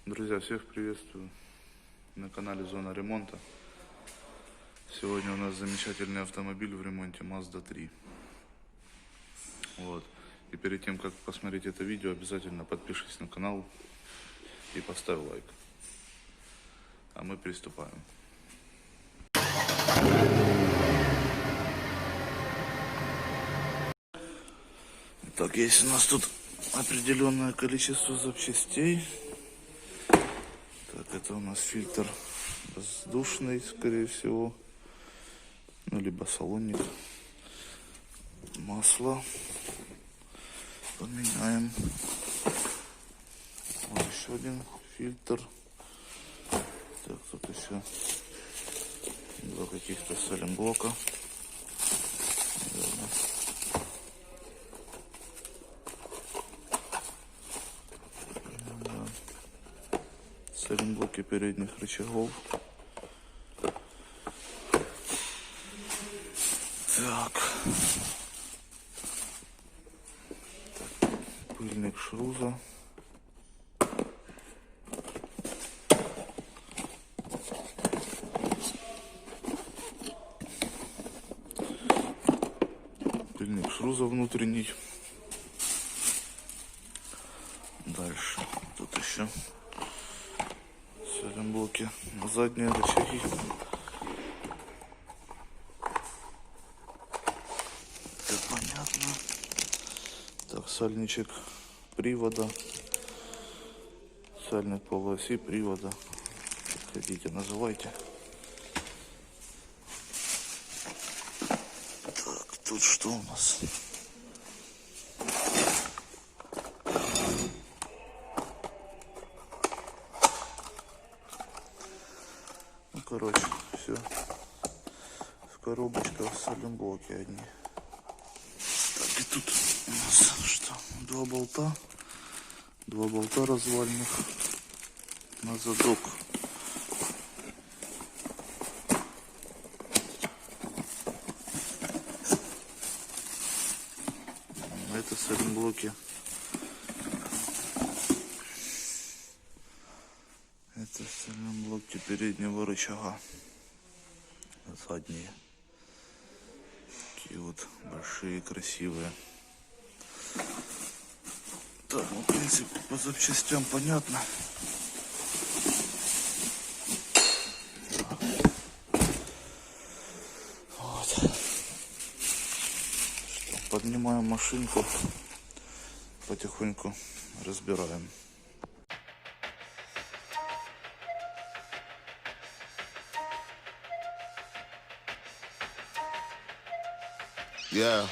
Друзья, всех приветствую на канале Зона Ремонта. Сегодня у нас замечательный автомобиль в ремонте Mazda 3. Вот. И перед тем, как посмотреть это видео, обязательно подпишись на канал и поставь лайк. А мы приступаем. Так, есть у нас тут определенное количество запчастей. Так, это у нас фильтр воздушный, скорее всего, ну, либо салонник. Масло поменяем. Вот еще один фильтр. Так, тут еще два каких-то саленблока. Саленблоки передних рычагов. Так, пыльник шруза. Пыльник шруза внутренний. Дальше тут еще саленблоки на задние рычаги. Это понятно. Так, сальничек привода. Сальник полуоси привода. Как хотите, называйте. Так, тут что у нас? Короче, все в коробочках, саленблоки одни. Так, и тут у нас что? Два болта развальных на задок. Это саленблоки. Это саленблоки переднего рычага. Задние. Такие вот большие, красивые. Так, ну, в принципе, по запчастям понятно. Вот. Что, поднимаем машинку, потихоньку разбираем. Yeah.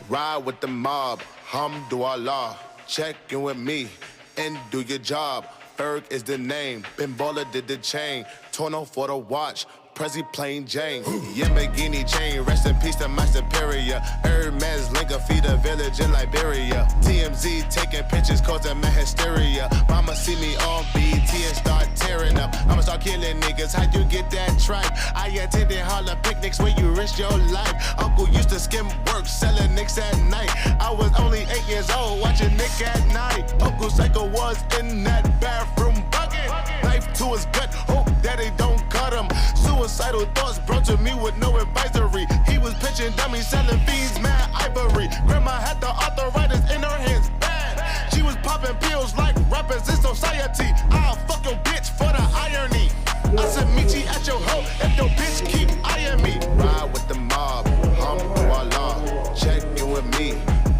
Ride with the mob, Hamdulillah. Check in with me and do your job. Ferg is the name, Ben Baller did the chain. Torno for the watch, Prezi plain Jane. Yamagini chain, rest in peace to my superior. Hermes Linka feed a village in Liberia. TMZ taking pictures causing my hysteria. Mama see me on BT and start tearing up. I'ma start killing niggas, how you get that tripe? I attended Harlem picnics where you risk your life. Uncle used to skim work, selling nicks at night. I was only 8 years old, watching Nick at night. Uncle Psycho was in that bathroom bucket. Knife to his gut, hope that they don't cut him. Suicidal thoughts brought to me with no advisory. He was pitching dummies, selling fiends, mad ivory. Grandma had the arthritis in her hands, bad. She was popping pills like rappers in society. I'll fuck your bitch for the irony. I said meet you at your hoe if your bitch keep eyeing me. Ride with the mob, Hamdulillah. Check in with me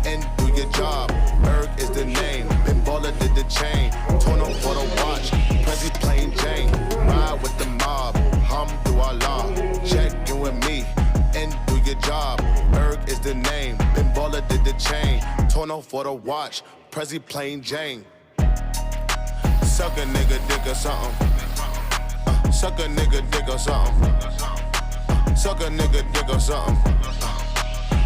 and do your job. Berg is the name, Ben Baller did the chain. Torno for the watch, Prezi plain Jane. Ride with the mob, Hamdulillah. Check in with me and do your job. Berg is the name, Ben Baller did the chain. Torno for the watch, Prezi plain Jane. Suck a nigga dick or something. Suck a nigga dick or something. Suck a nigga dick or something.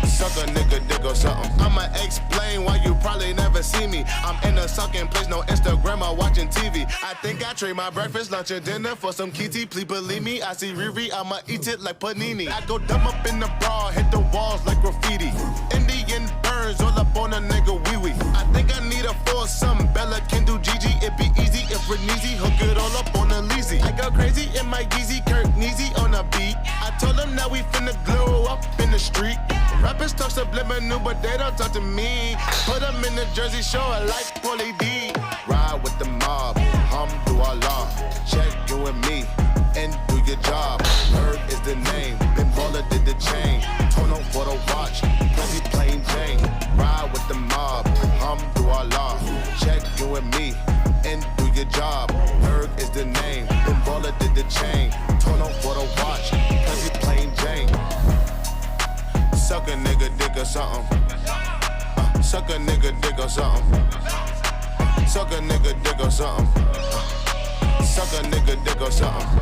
Suck a nigga dick or something. I'ma explain why you probably never see me. I'm in a sucking place, no Instagram or watching TV. I think I trade my breakfast, lunch, and dinner for some kitty. Please believe me, I see Riri, I'ma eat it like panini. I go dumb up in the bra, hit the walls like graffiti. Indian burns all up on a nigga wee wee. I think I need a foursome. Bella can do Gigi, it Easy, hook it all up on the Leezy. I go crazy in my Yeezy, Kirk Neezy on a beat. I told them now we finna glow up in the street. Rappers talk subliminal, but they don't talk to me. Put them in the Jersey Shore like Paulie D. Ride with the mob, Alhamdulillah. Check you and me, and do your job. Berg is the name, Ben Baller did the chain. Tono for the watch, Prezi plain Jane. Ride with the mob, Alhamdulillah. Check you and me, and do your job. Berg is the name, Ben Baller did the chain. Tono for the watch, Prezi plain Jane. Suck a nigga dick or something. Suck a nigga dick or something. Suck a nigga dick or something. Suck a nigga dick or something.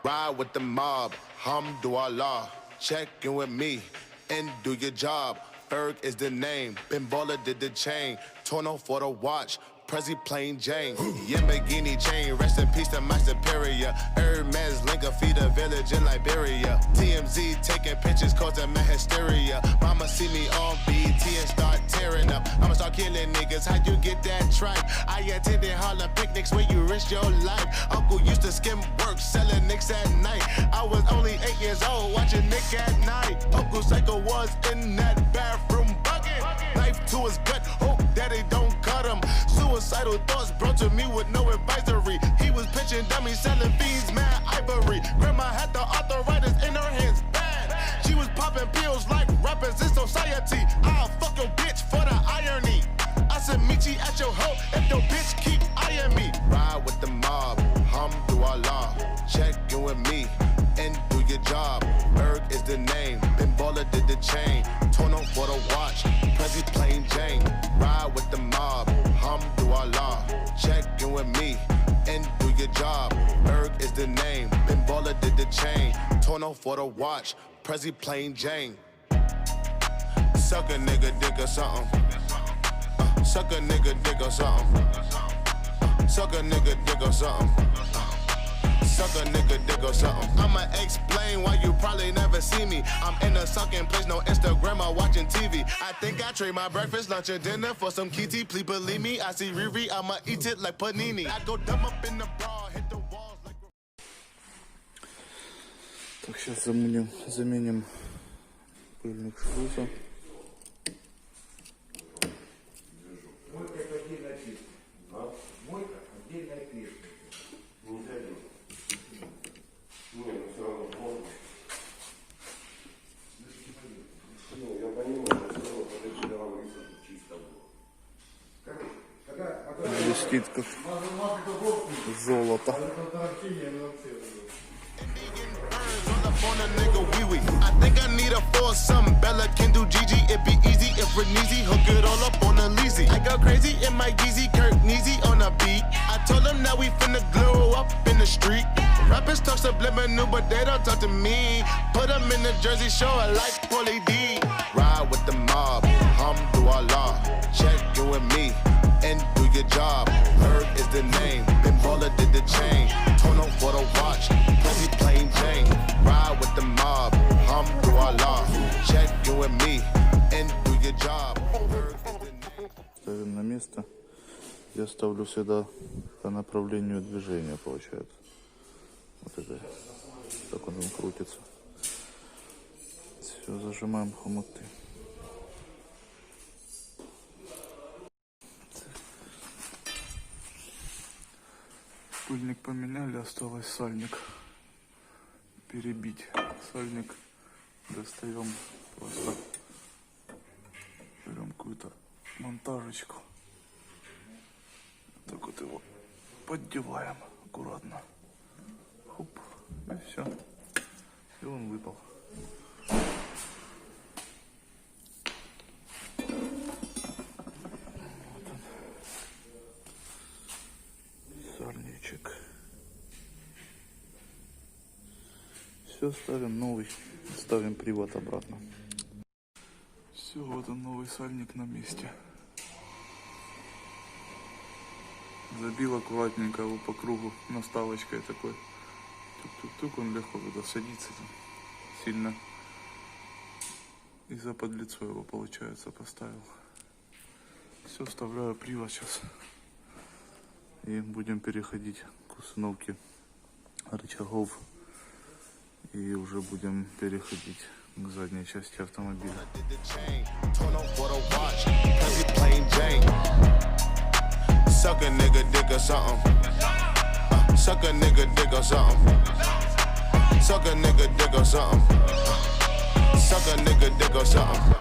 Ride with the mob, Alhamdulillah. Check in with me and do your job. Berg is the name, Ben Baller did the chain. Tono for the watch, Prezi plain Jane. Yamagini chain, rest in peace to my superior. Hermes Linka feed a village in Liberia. TMZ taking pictures causing my hysteria. Mama see me on BT and start tearing up. I'ma start killing niggas, how you get that tripe? I attended Harlem picnics where you risk your life. Uncle used to skim work, selling nicks at night. I was only 8 years old, watching Nick at night. Uncle Psycho was in that bathroom bucket. Knife to his gut, hope daddy don't cut him. Suicidal thoughts brought to me with no advisory. He was pitching dummies, selling fiends, mad ivory. Grandma had the arthritis in her hands bad. She was popping pills like rappers in society. I'll fuck your bitch for the irony. I said meet you at your hoe if your bitch keep eyeing me. Ride with the mob, Alhamdulillah. Check you and me and do your job. Berg is the name, Ben Baller did the chain. Tono for the watch, Prezi plain Jane. Ride with the mob, Alhamdulillah. Check you and me and do your job. Berg is the name, Ben Baller did the chain. Tono for the watch, Prezi plain Jane. Suck a nigga dick or something. Suck a nigga dick or something. Suck a nigga dick or something. Suck a nigga dick or something. I'ma explain why you probably never see me. I'm in a sucking place, no Instagram or watching TV. I think I trade my breakfast, lunch, and dinner for some kitty. Please believe me, I see Riri, I'ma eat it like panini. I go dumb up in the bra, hit the walls like... Так, сейчас заменим пыльник шлюза. Блестит как золото. I think I need a foursome. Bella can do Gigi, it be easy if Reneezy hook it all up on a Leezy. I go crazy in my Yeezy, Kirk Neezy on a beat. I told them now we finna glow up in the street. Rappers talk subliminal, but they don't talk to me. Put them in the Jersey Shore like Paulie D. Ride with the mob, Alhamdulillah. Check you and me and do your job. Berg is the name, Ben Baller did the chain. Tono for the watch, Prezi plain Jane. Ride with the mob, Alhamdulillah. Check you and me and do your job. Berg is the name. Ставим на место. Я ставлю всегда по направлению движения, получается. Вот это, так он крутится. Все, зажимаем хомуты. Пыльник поменяли, осталось сальник перебить. Сальник достаем, просто берем какую-то монтажечку. Так вот его поддеваем аккуратно. Хоп, и все. И он выпал. Вот он. Сальничек. Все, ставим новый. Ставим привод обратно. Все, вот он, новый сальник на месте. Забил аккуратненько его по кругу наставочкой такой. Тук-тук-тук, он легко туда садится. Там. Сильно. И за подлицо его, получается, поставил. Все, вставляю привод сейчас. И будем переходить к установке рычагов. И уже будем переходить к задней части автомобиля. Suck a nigga dick or something. Suck a nigga dick or something. Suck a nigga dick or something. Suck a nigga dick or something.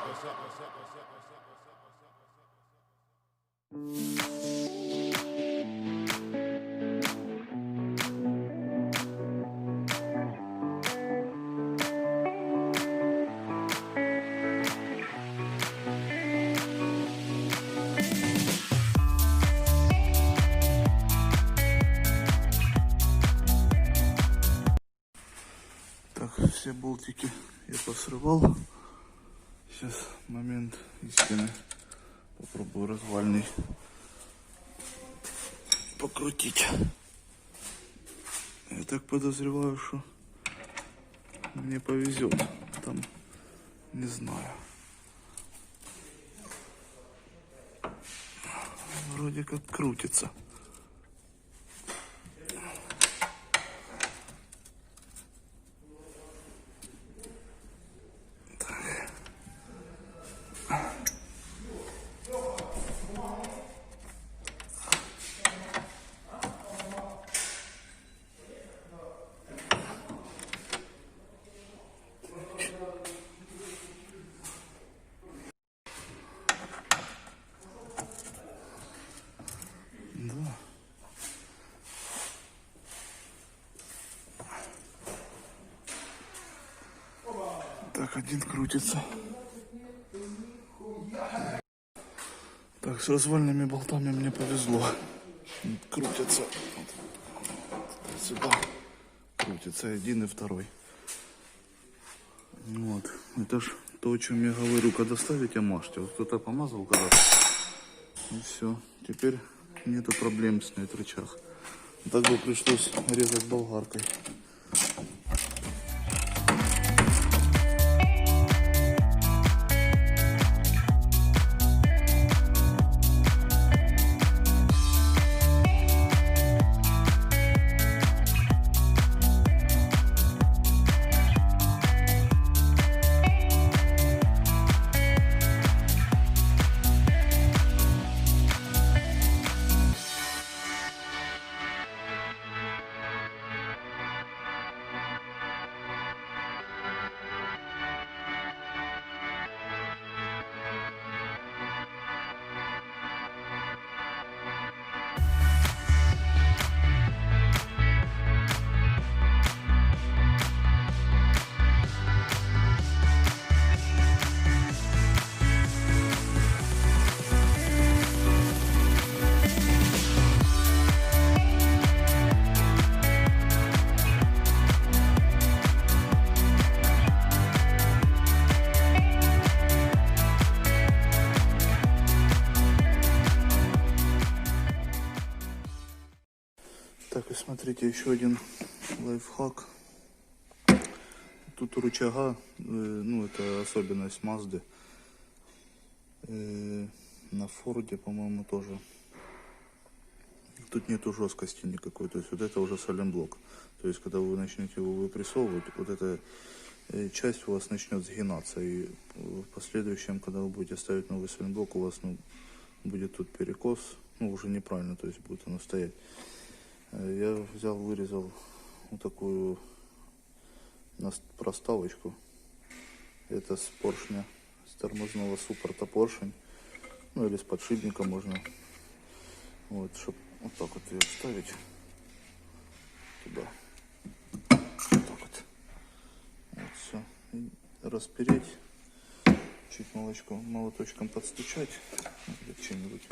Так, все болтики я посрывал. Сейчас момент истины. Попробую развальный покрутить. Я так подозреваю, что мне повезет. Там не знаю. Вроде как крутится. Да. Так, один крутится. Так, с развальными болтами мне повезло. Крутятся. Вот сюда крутится один и второй. Вот. Это ж то, о чем я говорю, когда ставите, мажьте. Вот кто-то помазал когда-то. И все. Теперь нету проблем снять рычаг. Так бы пришлось резать болгаркой. Так, и смотрите, еще один лайфхак. Тут у рычага, ну это особенность Мазды. На Форде, по-моему, тоже. Тут нету жесткости никакой. То есть вот это уже сайлентблок. То есть когда вы начнете его выпрессовывать, вот эта часть у вас начнет сгинаться. И в последующем, когда вы будете ставить новый сайлентблок, у вас будет тут перекос. Ну, уже неправильно, то есть будет оно стоять. Я взял, вырезал вот такую проставочку. Это с поршня, с тормозного суппорта поршень. Ну или с подшипника можно. Вот, чтобы вот так вот ее вставить туда. Вот так вот. Вот все. И распереть. Чуть молоточком подстучать. Чем-нибудь.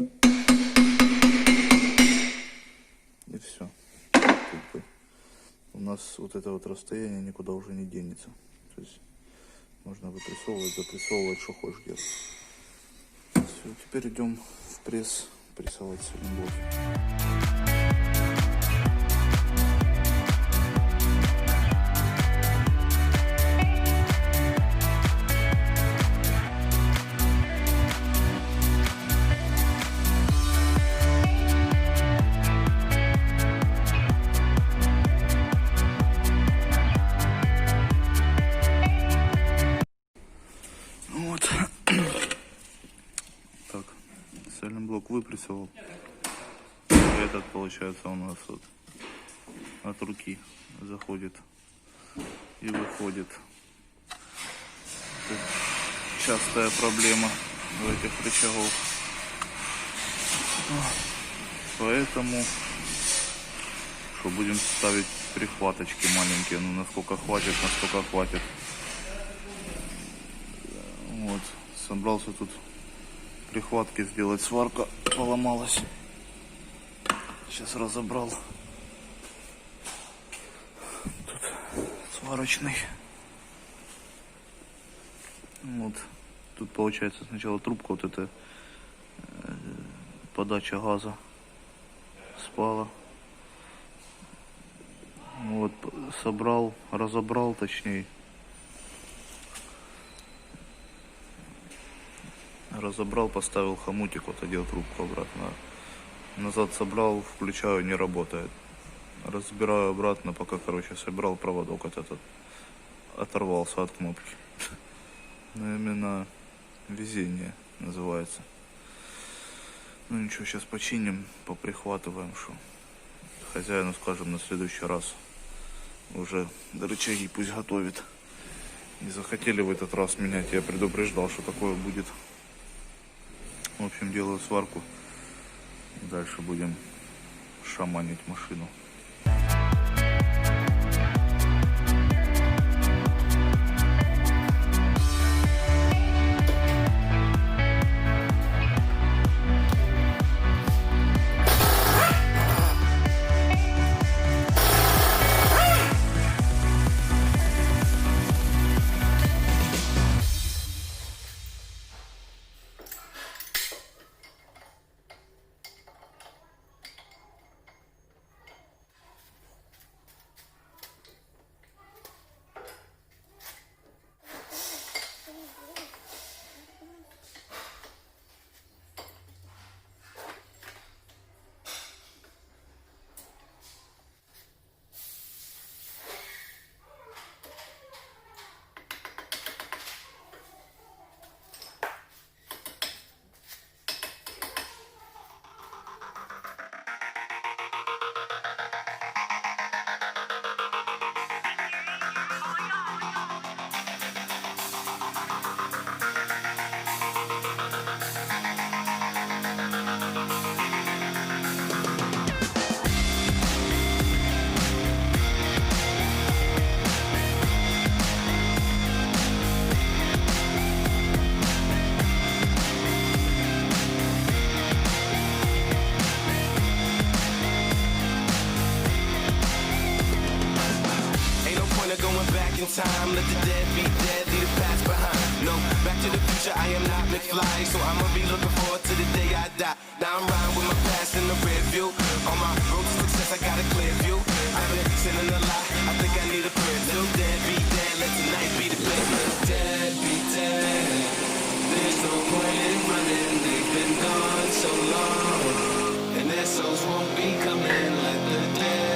И все. У нас вот это вот расстояние никуда уже не денется. То есть можно выпрессовывать, запрессовывать, что хочешь делать. Все, теперь идем в пресс прессовать сайлентблоки. записывал. Этот, получается, у нас вот от руки заходит и выходит. Это частая проблема в этих рычагах. Поэтому что будем ставить прихваточки маленькие, ну насколько хватит, настолько хватит. Вот, собрался тут прихватки сделать, сварка поломалась. Сейчас разобрал. Тут сварочный. Вот, тут получается сначала трубка, вот эта подача газа спала. Вот, собрал, разобрал точнее. Разобрал, поставил хомутик, вот одел трубку обратно. Назад собрал, включаю, не работает. Разбираю обратно, пока, короче, собирал, проводок этот оторвался от кнопки. Но именно везение называется. Ну ничего, сейчас починим, поприхватываем, что хозяину скажем на следующий раз. Уже рычаги пусть готовит. Не захотели в этот раз менять, я предупреждал, что такое будет. В общем, делаю сварку. Дальше будем шаманить машину. Time, let the dead be dead, leave the past behind. No, back to the future, I am not McFly, so I'ma be looking forward to the day I die. Now I'm riding with my past in the rear view. On my road to success, I got a clear view. I've been sinning a lot, I think I need a prayer. Little dead be dead, let tonight be the day. Dead be dead, there's no point in running. They've been gone so long, and their souls won't be coming. Let the dead